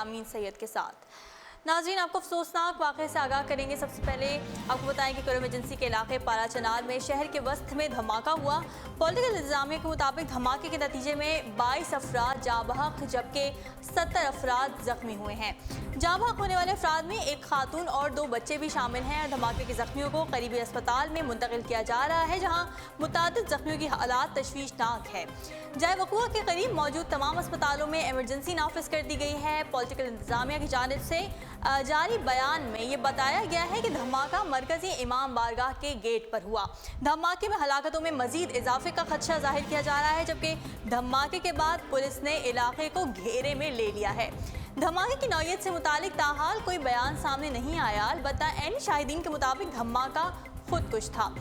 यामीन सैयद के साथ। नाज़रीन, आपको अफसोसनाक वाक़े से आगाह करेंगे। सबसे पहले आपको बताएं कि कुरम एजेंसी के इलाके पारा चनार में शहर के वस्त में धमाका हुआ। पॉलिटिकल इंतजामिया के मुताबिक धमाके के नतीजे में 22 अफराद जाँ बहक जबकि 70 अफराद जख्मी हुए हैं। जाँ बहक होने वाले अफराद में एक खातून और 2 बच्चे भी शामिल हैं। धमाके के जख्मियों को करीबी अस्पताल में मुंतकिल किया जा रहा है, जहाँ मुतादिद जख्मियों की हालात तशवीशनाक है। जाए वक़ुआ के करीब मौजूद तमाम अस्पतालों में एमरजेंसी नाफिज कर दी गई है। पॉलिटिकल इंतजामिया की जानिब से जारी बयान में ये बताया गया है कि धमाका मरकजी इमाम बारगाह के गेट पर हुआ। धमाके में हलाकतों में मजीद इजाफे का खदशा जाहिर किया जा रहा है, जबकि धमाके के बाद पुलिस ने इलाके को घेरे में ले लिया है। धमाके की नौयत से मुतालिक ताहाल कोई बयान सामने नहीं आया। अलबत्ता एन शाहिदीन के मुताबिक धमाका खुदकुश था।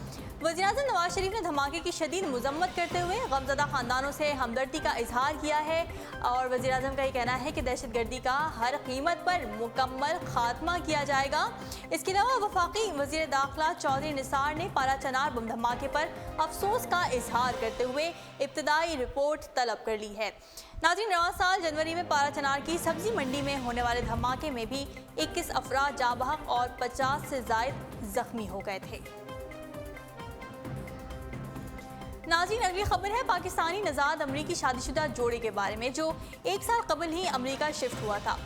वज़ीर-ए-आज़म नवाज शरीफ ने धमाके की शदीद मजम्मत करते हुए गमज़दा ख़ानदानों से हमदर्दी का इजहार किया है और वज़ीर-ए-आज़म का ये कहना है कि दहशतगर्दी का हर कीमत पर मुकम्मल खात्मा किया जाएगा। इसके अलावा वफाकी वज़ीर दाखिला चौधरी निसार ने पारा चनार बम धमाके पर अफसोस का इजहार करते हुए इब्तदाई रिपोर्ट तलब कर ली है। नाज़रीन, रवां साल जनवरी में पारा चनार की सब्जी मंडी में होने वाले धमाके में भी 21 अफराद जाँ बहक और 50 से ज़ायद जख्मी हो गए थे। नाज़रीन, अगली खबर है पाकिस्तानी नज़ाद अमरीकी शादीशुदा जोड़े के बारे में, जो 1 साल कबल ही अमरीका शिफ्ट हुआ था।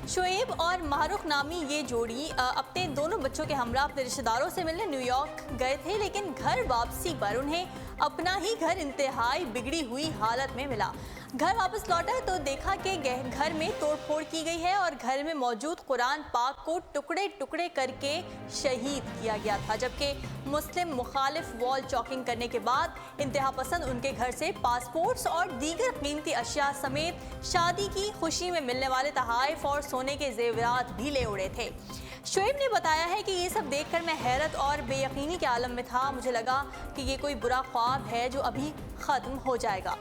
शोएब और माहरुख नामी ये जोड़ी अपने दोनों बच्चों के हमरा अपने रिश्तेदारों से मिलने न्यूयॉर्क गए थे, लेकिन घर वापसी पर उन्हें अपना ही घर इंतहाई बिगड़ी हुई हालत में मिला। घर वापस लौटा तो देखा कि घर में तोड़फोड़ की गई है और घर में मौजूद कुरान पाक को टुकड़े टुकड़े करके शहीद किया गया था, जबकि मुस्लिम मुखालिफ वॉल चॉकिंग करने के बाद इंतहा पसंद उनके घर से पासपोर्ट्स और दीगर कीमती अशिया समेत शादी की खुशी में मिलने वाले तहाइफ और सोने के जेवरात भी ले उड़े थे। शोएब ने बताया है कि ये सब देखकर मैं हैरत और बेयकीनी के आलम में था। मुझे लगा कि ये कोई बुरा ख्वाब है जो अभी ख़त्म हो जाएगा।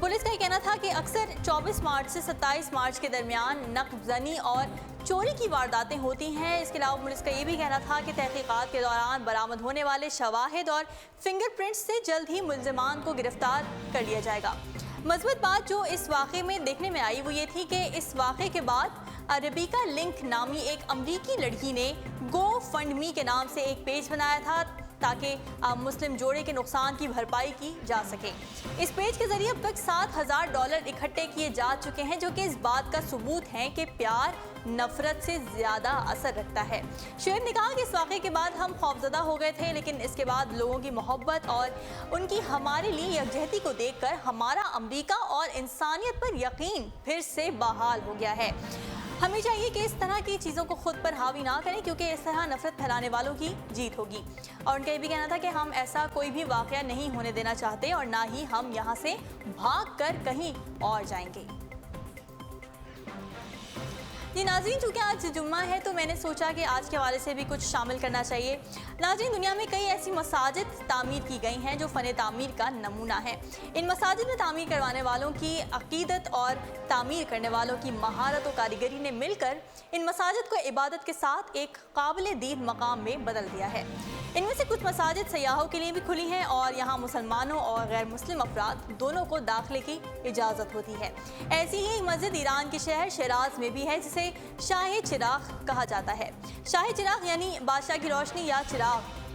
पुलिस का ये कहना था कि अक्सर 24 मार्च से 27 मार्च के दरमियान नक्बजनी और चोरी की वारदातें होती हैं। इसके अलावा पुलिस का ये भी कहना था कि तहकीकात के दौरान बरामद होने वाले शवाहिद और फिंगरप्रिंट्स से जल्द ही मुल्जिमान को गिरफ्तार कर लिया जाएगा। मज़बूत बात जो इस वाक़े में देखने में आई वो ये थी कि इस वाक़े के बाद अरबिका लिंक नामी एक अमरीकी लड़की ने गो फंड मी के नाम से एक पेज बनाया था ताकि मुस्लिम जोड़े के नुकसान की भरपाई की जा सके। इस पेज के जरिए अब तक $7,000 इकट्ठे किए जा चुके हैं, जो कि इस बात का सबूत है कि प्यार नफरत से ज़्यादा असर रखता है। शोएब ने कहा कि इस वाक़े के बाद हम खौफजदा हो गए थे, लेकिन इसके बाद लोगों की मोहब्बत और उनकी हमारे लिए यकजहती को देखकर हमारा अमरीका और इंसानियत पर यकीन फिर से बहाल हो गया है। हमें चाहिए कि इस तरह की चीज़ों को खुद पर हावी ना करें, क्योंकि इस तरह नफरत फैलाने वालों की जीत होगी। और उनका ये भी कहना था कि हम ऐसा कोई भी वाक़या नहीं होने देना चाहते और ना ही हम यहाँ से भाग कर कहीं और जाएंगे। जी नाज़रीन, चूँकि आज जुम्मा है तो मैंने सोचा कि आज के हवाले से भी कुछ शामिल करना चाहिए। नाज़रीन, दुनिया में कई ऐसी मसाजिद तामीर की गई हैं जो फ़न तामीर का नमूना है। इन मसाजिद में तामीर करवाने वालों की अक़ीदत और तामीर करने वालों की महारत और कारीगरी ने मिलकर इन मसाजिद को इबादत के साथ एक काबिल दीद मकाम में बदल दिया है। इनमें से कुछ मसाजिद सयाहों के लिए भी खुली हैं और यहाँ मुसलमानों और गैर मुस्लिम अफराद दोनों को दाखिले की इजाज़त होती है। ऐसी ही मस्जिद ईरान के शहर शिराज में भी है, जिसे शाही चिराग कहा जाता है। शाही चिराग यानी बादशाह की रोशनी या चिराग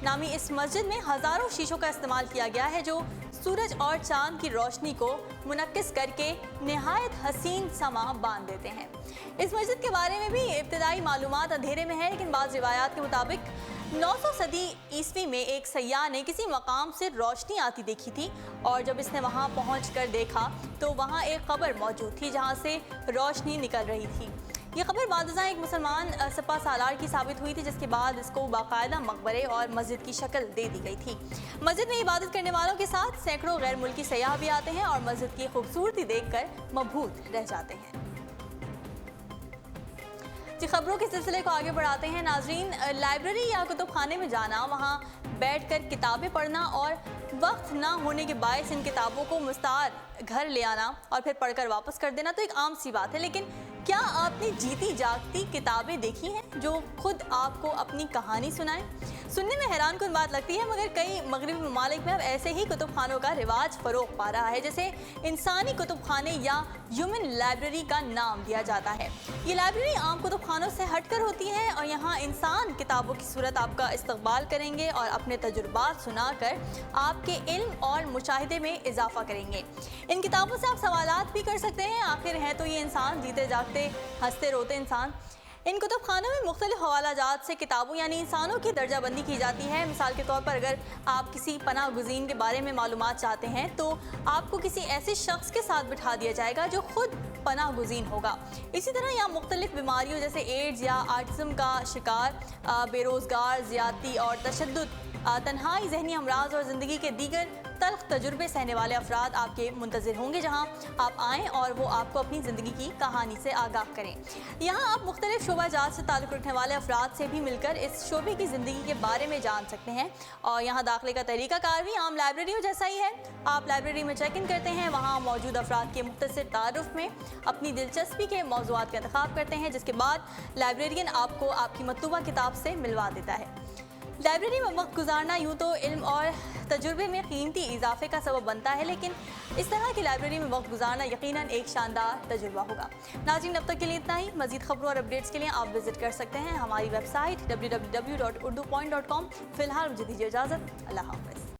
नामी इस मस्जिद में हज़ारों शीशों का इस्तेमाल किया गया है, जो सूरज और चांद की रोशनी को मुनक्किस करके निहायत हसीन समा बांध देते हैं। इस मस्जिद के बारे में भी इब्तदाई मालूमात अंधेरे में है, लेकिन बाज़ रिवायात के मुताबिक 900 सदी ईस्वी में एक सयाह ने किसी मकाम से रोशनी आती देखी थी और जब इसने वहां पहुंचकर देखा तो वहां एक कब्र मौजूद थी जहां से रोशनी निकल रही थी। ये खबर बादशाह एक मुसलमान सपा सालार की साबित हुई थी, जिसके बाद इसको बाकायदा मकबरे और मस्जिद की शक्ल दे दी गई थी। मस्जिद में इबादत करने वालों के साथ सैकड़ों गैर मुल्की सयाह भी आते हैं और मस्जिद की खूबसूरती देखकर मबहूत रह जाते हैं। जी, खबरों के सिलसिले को आगे बढ़ाते हैं नाजरीन। लाइब्रेरी या कुतुब खाने में जाना, वहाँ बैठकर किताबें पढ़ना और वक्त ना होने के बायस इन किताबों को मुस्तार घर ले आना और फिर पढ़कर वापस कर देना तो एक आम सी बात है, लेकिन क्या आपने जीती जागती किताबें देखी हैं जो खुद आपको अपनी कहानी सुनाएं? सुनने में हैरानकुन बात लगती है, मगर कई मगरबी ममालिक में अब ऐसे ही कुतुबखानों का रिवाज फरोग पा रहा है, जैसे इंसानी कुतुबखाने या ह्यूमन लाइब्रेरी का नाम दिया जाता है। ये लाइब्रेरी आम कुतुबखानों से हटकर होती है और यहाँ इंसान किताबों की सूरत आपका इस्तकबाल करेंगे और अपने तजुर्बात सुनाकर आपके इल्म और मुशाहिदे में इजाफा करेंगे। इन किताबों से आप सवालात भी कर सकते हैं, आखिर है तो ये इंसान जीते जागते हंसते रोते इंसान। इन कुतुबखानों में मुख्तलिफ हवालाजात से किताबों यानी इंसानों की दर्जाबंदी की जाती है। मिसाल के तौर पर अगर आप किसी पनाह गुज़ीन के बारे में मालूमात चाहते हैं तो आपको किसी ऐसे शख्स के साथ बिठा दिया जाएगा जो खुद पनाह गुज़ीन होगा। इसी तरह यहाँ मुख्तलिफ बीमारियों जैसे एड्स या ऑटिज़म का शिकार, बेरोज़गार, ज़्यादती और तशद्दुद, तन्हाई, जहनी अमराज और ज़िंदगी के दीगर तल्ख तजुर्बे सहने वाले अफराद आपके मुंतज़िर होंगे, जहाँ आप आएँ और वो आपको अपनी ज़िंदगी की कहानी से आगाह करें। यहाँ आप मुख्तलिफ शोबाजात से ताल्लुक़ रखने वाले अफराद से भी मिलकर इस शोबे की ज़िंदगी के बारे में जान सकते हैं। और यहाँ दाखिले का तरीक़ाकार भी आम लाइब्रेरियों जैसा ही है। आप लाइब्रेरी में चेक इन करते हैं, वहाँ मौजूद अफराद के मुख्तसर तारुफ में अपनी दिलचस्पी के मौज़ूआत का इंतखाब करते हैं, जिसके बाद लाइब्रेरियन आपको आपकी मतलूबा किताब से मिलवा देता है। लाइब्रेरी में वक्त गुजारना यूँ तो इल्म और तजुर्बे में कीमती इजाफे का सबब बनता है, लेकिन इस तरह की लाइब्रेरी में वक्त गुजारना यकीनन एक शानदार तजुर्बा होगा। नाज़रीन, अब तक के लिए इतना ही। मज़ीद खबरों और अपडेट्स के लिए आप विजिट कर सकते हैं हमारी वेबसाइट www.urdupoint.com। फ़िलहाल मुझे दीजिए इजाज़त। अल्लाह हाफ़िज़।